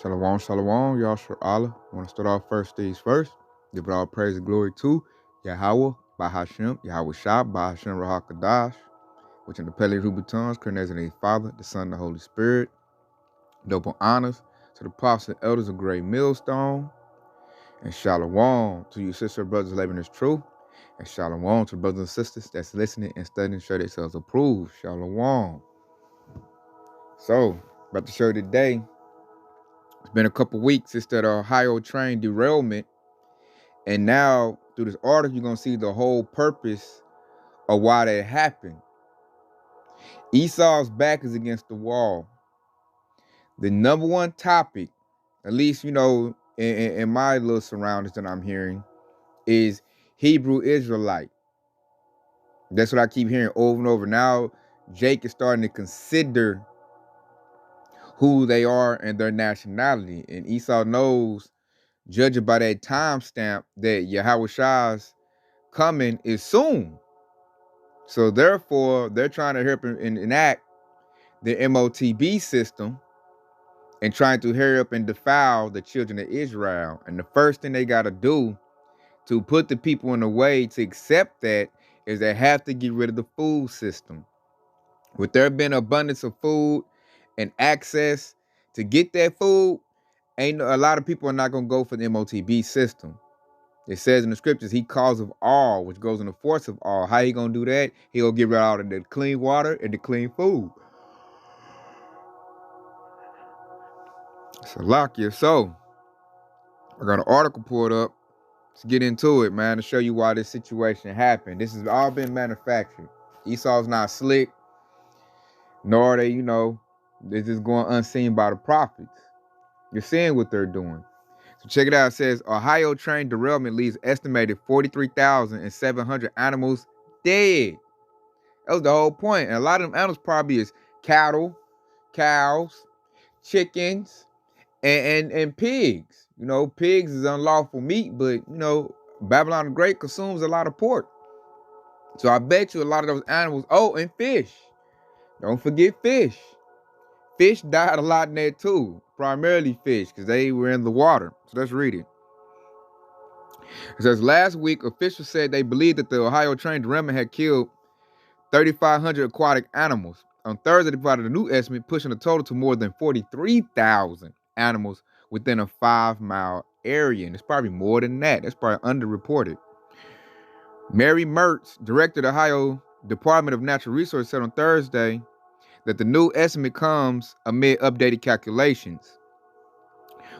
Shalom, shalom, Yashar Allah. I want to start off first things first. Give it all praise and glory to Yahweh, Bahashem, Yahweh Shah, Bahashem Rahakadash, which in the Pele Hubutons, Kernez and the Father, the Son, and the Holy Spirit. Double honors to the apostles and elders of Great Millstone. And shalom to you sister brothers living this truth. And shalom to brothers and sisters that's listening and studying, show themselves approved. Shalom. So, about to show you today. It's been a couple weeks since that Ohio train derailment. And now, through this article, you're going to see the whole purpose of why that happened. Esau's back is against the wall. The number one topic, at least, in my little surroundings that I'm hearing, is Hebrew Israelite. That's what I keep hearing over and over. Now, Jake is starting to consider who they are and their nationality. And Esau knows, judging by that timestamp, that Yahweh Shah's coming is soon. So therefore, they're trying to help enact the MOTB system and trying to hurry up and defile the children of Israel. And the first thing they got to do to put the people in the way to accept that is they have to get rid of the food system. With there being abundance of food and access to get that food, ain't a lot of people are not going to go for the MOTB system. It says in the scriptures, he calls of all, which goes in the force of all. How he going to do that? He going to give out of the clean water and the clean food. So, Lakia. So, I got an article pulled up. Let's get into it, man, to show you why this situation happened. This has all been manufactured. Esau's not slick, nor are they, they're just going unseen by the prophets. You're seeing what they're doing. So check it out. It says, Ohio train derailment leaves estimated 43,700 animals dead. That was the whole point. And a lot of them animals probably is cattle, cows, chickens, and pigs. Pigs is unlawful meat, but, Babylon the Great consumes a lot of pork. So I bet you a lot of those animals, and fish. Don't forget fish. Fish died a lot in there too. Primarily fish, because they were in the water. So let's read it. It says, last week, officials said they believed that the Ohio train derailment had killed 3,500 aquatic animals. On Thursday, they provided a new estimate, pushing the total to more than 43,000 animals within a 5-mile area. And it's probably more than that. That's probably underreported. Mary Mertz, director of the Ohio Department of Natural Resources, said on Thursday that the new estimate comes amid updated calculations.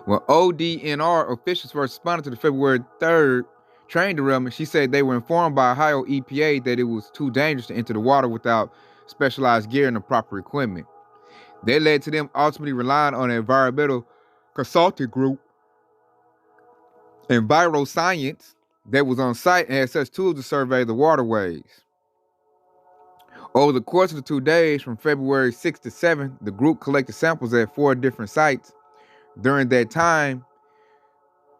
When ODNR officials first responded to the February 3rd train derailment, she said they were informed by Ohio EPA that it was too dangerous to enter the water without specialized gear and the proper equipment. That led to them ultimately relying on an environmental consulting group, EnviroScience, that was on site and had such tools to survey the waterways. Over the course of the 2 days, from February 6th to 7th, the group collected samples at 4 different sites. During that time,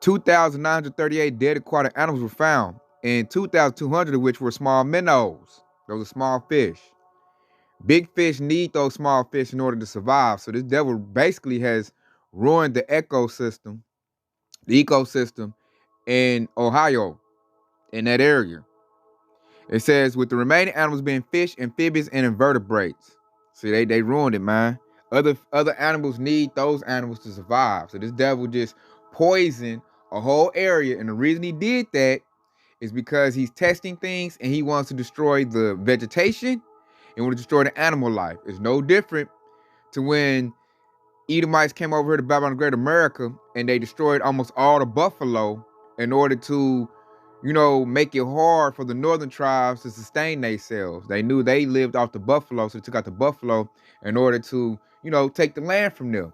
2,938 dead aquatic animals were found, and 2,200 of which were small minnows. Those are small fish. Big fish need those small fish in order to survive. So this devil basically has ruined the ecosystem in Ohio, in that area. It says, with the remaining animals being fish, amphibians, and invertebrates. See, they ruined it, man. Other animals need those animals to survive. So this devil just poisoned a whole area. And the reason he did that is because he's testing things and he wants to destroy the vegetation and want to destroy the animal life. It's no different to when Edomites came over here to Babylon the Great America and they destroyed almost all the buffalo in order to, make it hard for the northern tribes to sustain themselves. They knew they lived off the buffalo, so they took out the buffalo in order to, take the land from them.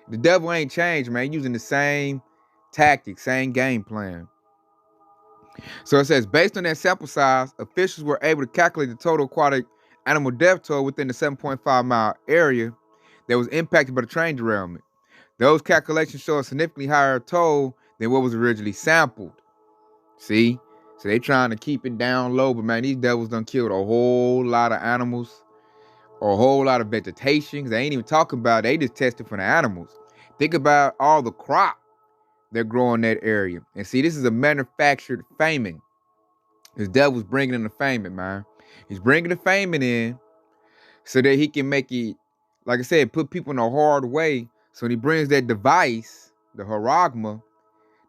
The devil ain't changed, man. Using the same tactics, same game plan. So it says, based on that sample size, officials were able to calculate the total aquatic animal death toll within the 7.5-mile area that was impacted by the train derailment. Those calculations show a significantly higher toll than what was originally sampled. See? So they trying to keep it down low, but man, these devils done killed a whole lot of animals, or a whole lot of vegetation. They ain't even talking about it. They just tested for the animals. Think about all the crop they're growing in that area. And see, this is a manufactured famine. The devil's bringing in the famine, man. He's bringing the famine in so that he can make it, like I said, put people in a hard way. So when he brings that device, the haragma,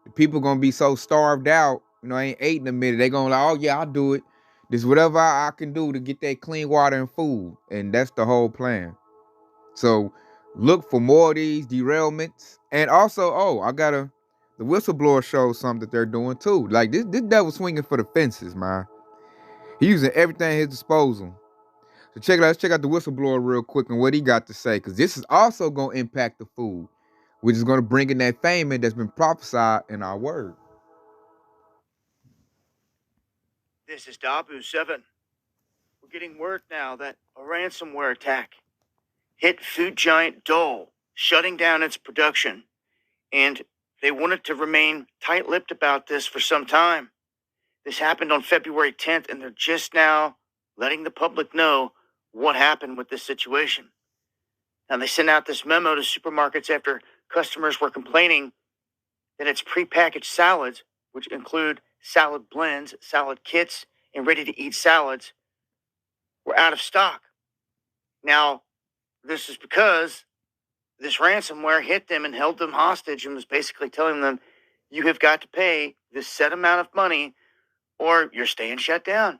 the people gonna be so starved out, ain't ate in a minute. They gonna like, oh yeah, I'll do it. This is whatever I can do to get that clean water and food. And that's the whole plan. So look for more of these derailments. And also, the whistleblower shows something that they're doing too. Like this devil swinging for the fences, man. He's using everything at his disposal. So check it out. Let's check out the whistleblower real quick and what he got to say, because this is also going to impact the food, which is going to bring in that famine that's been prophesied in our word. This is Dabu 7. We're getting word now that a ransomware attack hit food giant Dole, shutting down its production. And they wanted to remain tight-lipped about this for some time. This happened on February 10th, and they're just now letting the public know what happened with this situation. Now, they sent out this memo to supermarkets after customers were complaining that its prepackaged salads, which include salad blends, salad kits, and ready-to-eat salads, were out of stock. Now, this is because this ransomware hit them and held them hostage and was basically telling them, you have got to pay this set amount of money or you're staying shut down.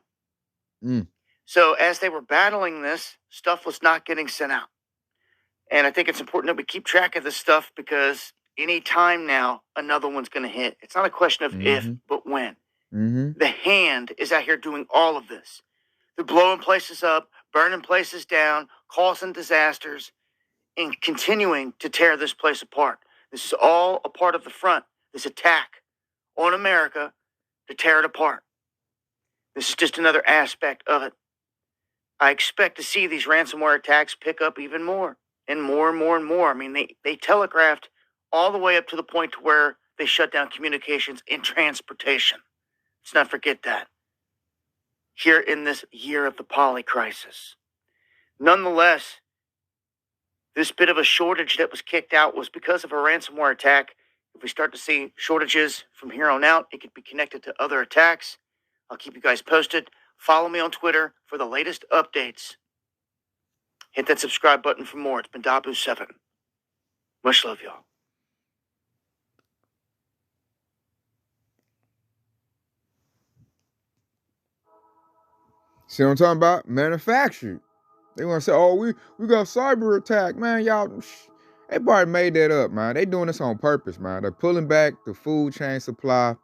So as they were battling this, stuff was not getting sent out. And I think it's important that we keep track of this stuff because any time now, another one's going to hit. It's not a question of if, but when. The hand is out here doing all of this. They're blowing places up, burning places down, causing disasters, and continuing to tear this place apart. This is all a part of the front, this attack on America to tear it apart. This is just another aspect of it. I expect to see these ransomware attacks pick up even more and more and more and more. I mean, they telegraphed all the way up to the point to where they shut down communications and transportation. Let's not forget that. Here in this year of the poly crisis. Nonetheless, this bit of a shortage that was kicked out was because of a ransomware attack. If we start to see shortages from here on out, it could be connected to other attacks. I'll keep you guys posted. Follow me on Twitter for the latest updates. Hit that subscribe button for more. It's been Dabu7. Much love, y'all. See what I'm talking about? Manufactured. They want to say, oh, we got cyber attack, man. Y'all, they probably made that up, man. They doing this on purpose, man. They're pulling back the food chain supply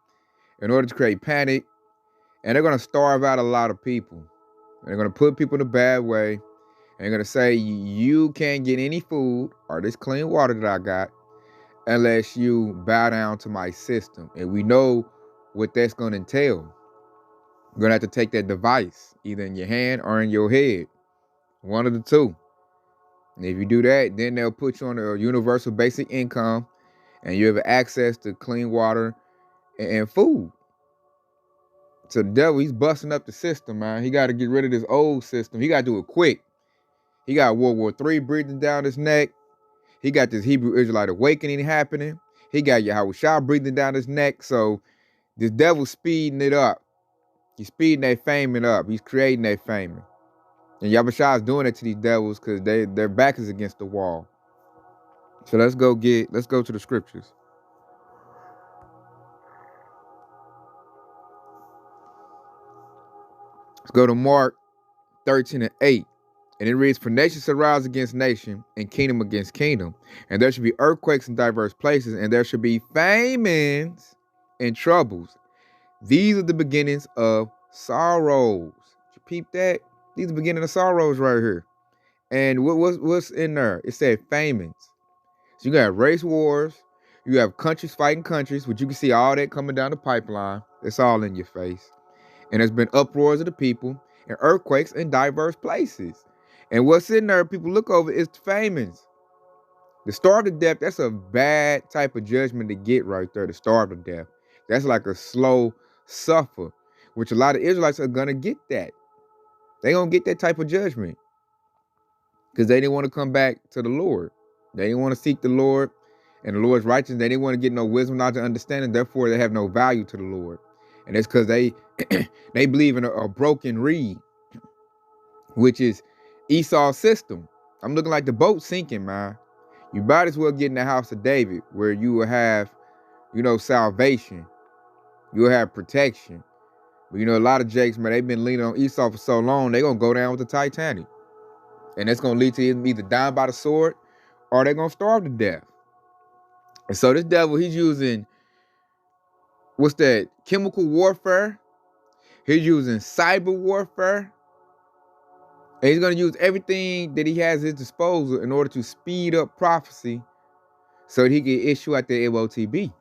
in order to create panic. And they're going to starve out a lot of people. And they're going to put people in a bad way. And they're going to say, you can't get any food or this clean water that I got unless you bow down to my system. And we know what that's going to entail. You're going to have to take that device, either in your hand or in your head. One of the two. And if you do that, then they'll put you on a universal basic income and you have access to clean water and food. So the devil, he's busting up the system, man. He got to get rid of this old system. He got to do it quick. He got World War III breathing down his neck. He got this Hebrew Israelite awakening happening. He got Yahushua breathing down his neck. So this devil's speeding it up. He's speeding that famine up. He's creating that famine. And Yahushua is doing it to these devils because their back is against the wall. So let's go to the scriptures. Let's go to Mark 13:8. And it reads, for nation shall rise against nation, and kingdom against kingdom. And there shall be earthquakes in diverse places, and there shall be famines and troubles. These are the beginnings of sorrows. Did you peep that? These are the beginning of sorrows right here. And what's in there? It said famines. So you got race wars. You have countries fighting countries, which you can see all that coming down the pipeline. It's all in your face. And there's been uproars of the people and earthquakes in diverse places. And what's in there, people look over, is the famines. The starve to death, that's a bad type of judgment to get right there, to starve to death. That's like a slow suffer, which a lot of Israelites are going to get that. They're going to get that type of judgment because they didn't want to come back to the Lord. They didn't want to seek the Lord. And the Lord's righteous, they didn't want to get no wisdom, knowledge, and understanding. Therefore, they have no value to the Lord. And it's because they they believe in a broken reed, which is Esau's system. I'm looking like the boat sinking, man. You might as well get in the house of David, where you will have, salvation. You will have protection. But a lot of Jakes, man, they've been leaning on Esau for so long, they're gonna go down with the Titanic. And that's gonna lead to either dying by the sword or they're gonna starve to death. And so this devil, he's using, what's that, chemical warfare. He's using cyber warfare. And he's going to use everything that he has at his disposal in order to speed up prophecy so that he can issue out the MOTB.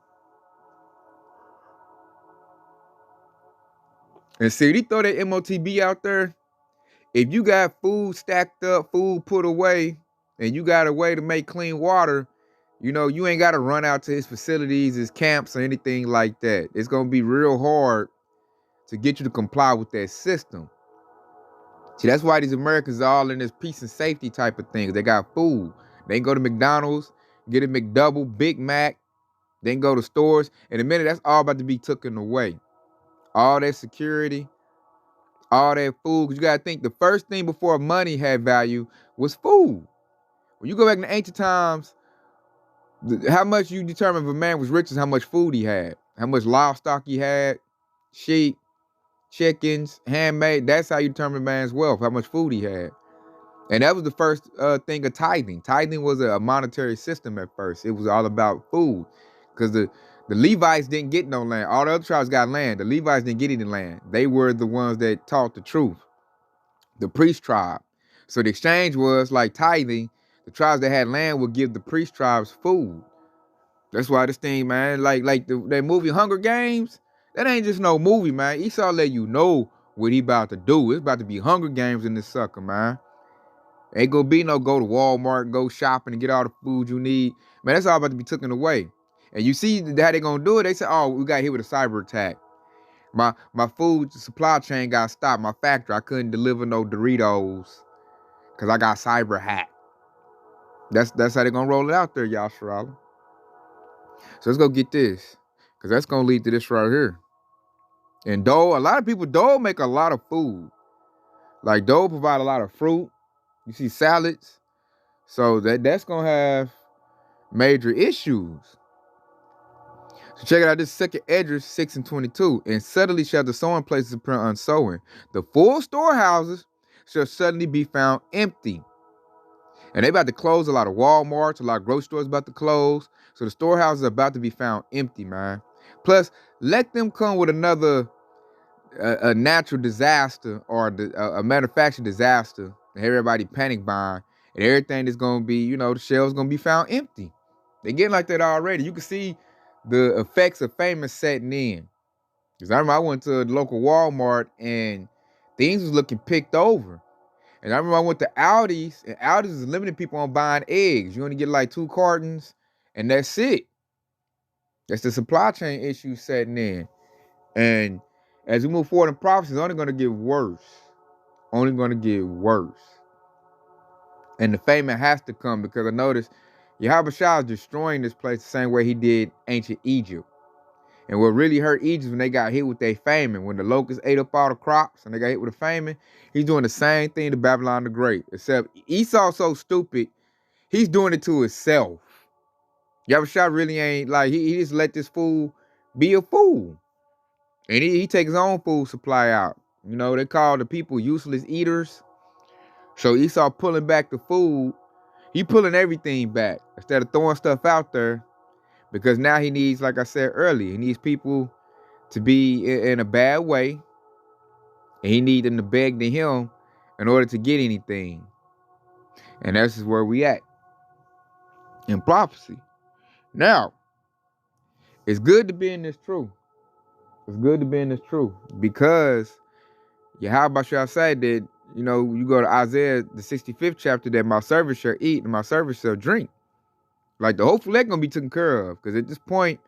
And see, he throw that MOTB out there. If you got food stacked up, food put away, and you got a way to make clean water, you ain't got to run out to his facilities, his camps, or anything like that. It's going to be real hard to get you to comply with that system. See, that's why these Americans are all in this peace and safety type of thing. They got food. They can go to McDonald's, get a McDouble, Big Mac. They can go to stores. In a minute, that's all about to be taken away. All that security, all that food. Because you got to think, the first thing before money had value was food. When you go back in the ancient times, how much you determine if a man was rich is how much food he had, how much livestock he had, sheep, chickens, handmade. That's how you determine a man's wealth, how much food he had. And that was the first thing of tithing. Tithing was a monetary system at first. It was all about food. Because the Levites didn't get no land. All the other tribes got land. The Levites didn't get any land. They were the ones that taught the truth. The priest tribe. So the exchange was like tithing. The tribes that had land would give the priest tribes food. That's why this thing, man, like that movie Hunger Games, that ain't just no movie, man. Esau let you know what he about to do. It's about to be Hunger Games in this sucker, man. Ain't gonna be no go to Walmart, go shopping and get all the food you need. Man, that's all about to be taken away. And you see how they gonna do it? They say, oh, we got hit with a cyber attack. My food supply chain got stopped. My factory, I couldn't deliver no Doritos because I got cyber hacked. That's how they gonna roll it out there, y'all, Sharala. So let's go get this, because that's gonna lead to this right here. And Dole, a lot of people, Dole make a lot of food. Like Dole provide a lot of fruit. You see salads. So that's going to have major issues. So check it out. This second Esdras 6:22. And suddenly shall the sowing places appear unsowing. The full storehouses shall suddenly be found empty. And they about to close a lot of Walmarts, a lot of grocery stores about to close. So the storehouses are about to be found empty, man. Plus, let them come with another a natural disaster or a manufacturing disaster, and everybody panic buying, and everything is going to be, the shelves going to be found empty. They're getting like that already. You can see the effects of Famine setting in. Because I remember I went to the local Walmart, and things was looking picked over. And I remember I went to Aldi's, and Aldi's is limiting people on buying eggs. You only get like 2 cartons, and that's it. That's the supply chain issue setting in. And as we move forward in prophecy, it's only going to get worse. Only going to get worse. And the famine has to come, because I noticed Yahushua is destroying this place the same way he did ancient Egypt. And what really hurt Egypt when they got hit with their famine, when the locusts ate up all the crops and they got hit with a famine, he's doing the same thing to Babylon the Great. Except Esau's so stupid, he's doing it to himself. Yahushua really ain't, like, he just let this fool be a fool. And he take his own food supply out. They call the people useless eaters. So Esau pulling back the food. He pulling everything back instead of throwing stuff out there. Because now he needs, like I said earlier, he needs people to be in a bad way. And he needs them to beg to him in order to get anything. And that's just where we at in prophecy. Now, it's good to be in this truth. It's good to be in this truth, because Yahushua said that, you go to Isaiah, the 65th chapter, that my servants shall eat and my servants shall drink. Like, hopefully that's going to be taken care of, because at this point,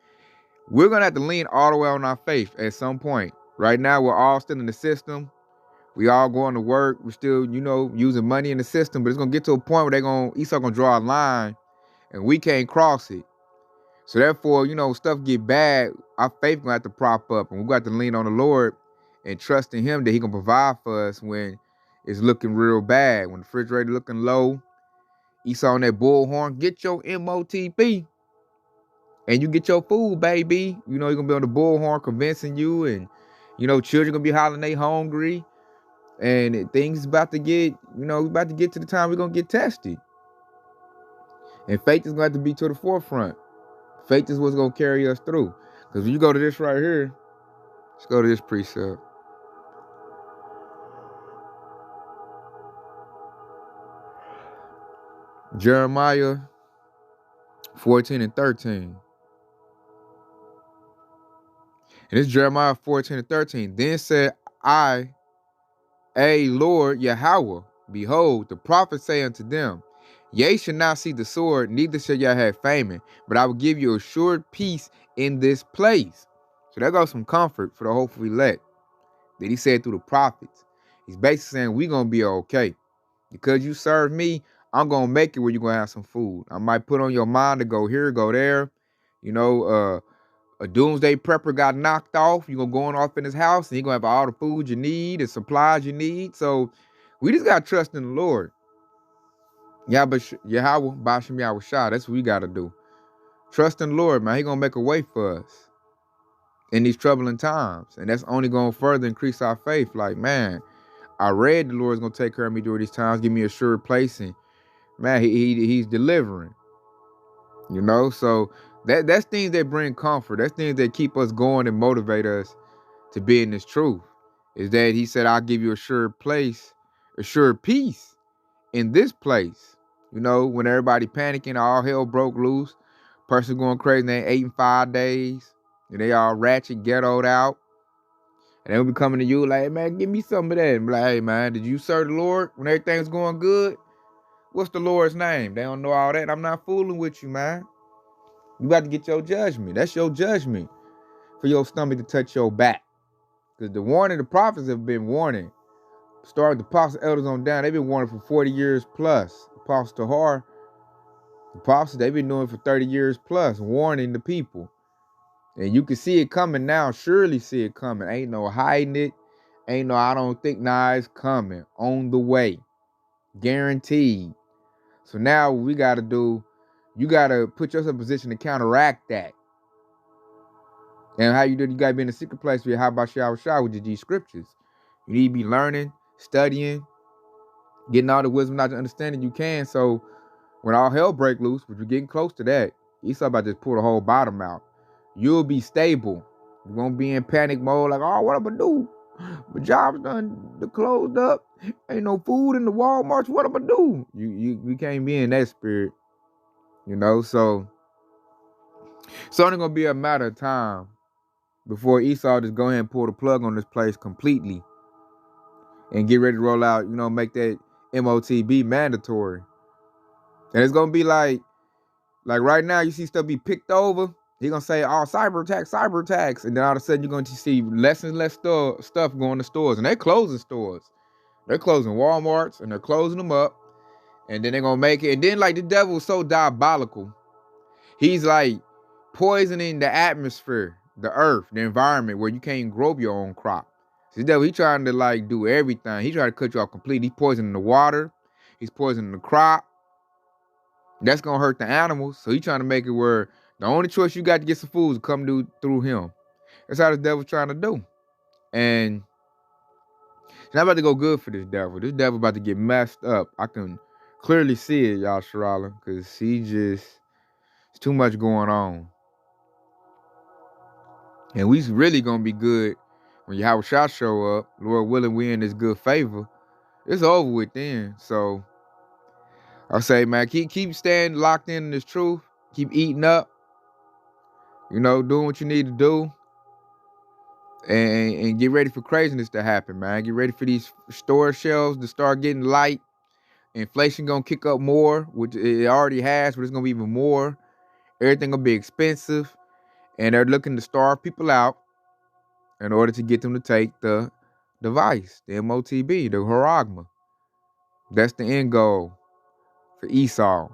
we're going to have to lean all the way on our faith at some point. Right now, we're all still in the system. We all going to work. We're still, using money in the system, but it's going to get to a point where Esau going to draw a line, and we can't cross it. So therefore, stuff get bad, our faith gonna have to prop up, and we got to lean on the Lord and trust in Him that He gonna provide for us when it's looking real bad. When the refrigerator looking low, Esau on that bullhorn, get your MOTP, and you get your food, baby. You're gonna be on the bullhorn convincing you, and children gonna be hollering they hungry, and things about to get, we about to get to the time we're gonna get tested, and faith is gonna have to be to the forefront. Faith is what's gonna carry us through. Because when you go to this right here, let's go to this precept. Jeremiah 14 and 13. And it's Jeremiah 14 and 13. Then said I, Lord Yahweh, behold, the prophets say unto them, Ye shall not see the sword, neither shall y'all have famine, but I will give you assured peace in this place. So there goes some comfort for the hopeful elect that he said through the prophets. He's basically saying we're going to be okay. Because you serve me, I'm going to make it where you're going to have some food. I might put on your mind to go here, go there. A doomsday prepper got knocked off. You're going to go on off in his house, and he's going to have all the food you need and supplies you need. So we just got to trust in the Lord. Yahweh, Bashem Yahweh Shah. That's what we got to do. Trust in the Lord, man. He's going to make a way for us in these troubling times. And that's only going to further increase our faith. Like, man, I read the Lord's going to take care of me during these times, give me a sure place, and man, he's delivering. So that's things that bring comfort. That's things that keep us going and motivate us to be in this truth. Is that he said, I'll give you a sure place, a sure peace in this place. When everybody panicking, all hell broke loose, person going crazy, they ain't ate in 5 days, and they all ratchet, ghettoed out. And they'll be coming to you like, hey, man, give me some of that. And be like, hey, man, did you serve the Lord when everything's going good? What's the Lord's name? They don't know all that. I'm not fooling with you, man. You got to get your judgment. That's your judgment for your stomach to touch your back. Because the prophets have been warning. Starting the apostle elders on down, they've been warning for 40 years plus. Apostle Tahar, the apostles, they've been doing it for 30 years plus, warning the people. And you can see it coming now, surely see it coming. Ain't no hiding it. Ain't no, I don't think, nah, it's coming. On the way. Guaranteed. So now what we got to do, you got to put yourself in a position to counteract that. And how you do, you got to be in a secret place with how about Shah with these scriptures. You need to be learning, studying, getting all the wisdom, knowledge, understanding you can. So when all hell break loose, which we're getting close to that, Esau about to just pull the whole bottom out. You'll be stable. You won't be in panic mode like, oh, what am I do? My job's done, closed up. Ain't no food in the Walmarts. What am I do? You can't be in that spirit. So it's only gonna be a matter of time before Esau just go ahead and pull the plug on this place completely and get ready to roll out, make that MOTB mandatory. And it's gonna be like right now, you see stuff be picked over. He's gonna say, oh, cyber attacks. And then all of a sudden you're going to see less and less stuff going to stores. And they're closing stores. They're closing Walmarts and they're closing them up. And then they're gonna make it. And then the devil is so diabolical. He's poisoning the atmosphere, the earth, the environment where you can't grow your own crop. So the devil, he's trying to do everything. He's trying to cut you off completely. He's poisoning the water. He's poisoning the crop. That's gonna hurt the animals. So he's trying to make it where the only choice you got to get some food is to come through him. That's how the devil's trying to do. And it's not about to go good for this devil. This devil about to get messed up. I can clearly see it, y'all, Sharala, because it's too much going on. And we really gonna be good when Yahweh Shah show up. Lord willing, we in this good favor. It's over with then. So I say, man, keep staying locked in this truth. Keep eating up. Doing what you need to do. And get ready for craziness to happen, man. Get ready for these store shelves to start getting light. Inflation gonna kick up more, which it already has, but it's gonna be even more. Everything gonna be expensive. And they're looking to starve people out in order to get them to take the device, the MOTB, the Haragma. That's the end goal for Esau.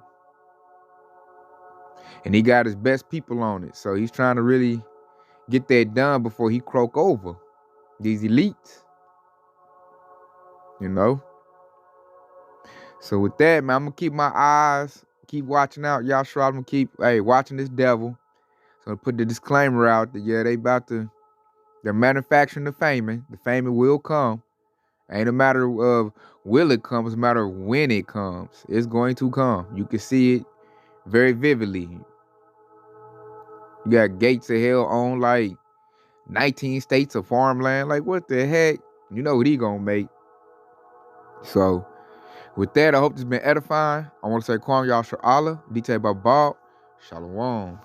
And he got his best people on it. So he's trying to really get that done before he croak over these elites. You know? So with that, man, I'm gonna keep my eyes, keep watching out. Y'all sure I'm gonna keep watching this devil. So I put the disclaimer out that they're manufacturing the famine. The famine will come. Ain't a matter of will it come, it's a matter of when it comes. It's going to come. You can see it very vividly. You got gates of hell on like 19 states of farmland. Like, what the heck? You know what he gonna make. So with that, I hope this has been edifying. I want to say Kwam Yashar Allah, detailed by Bob. Shalom.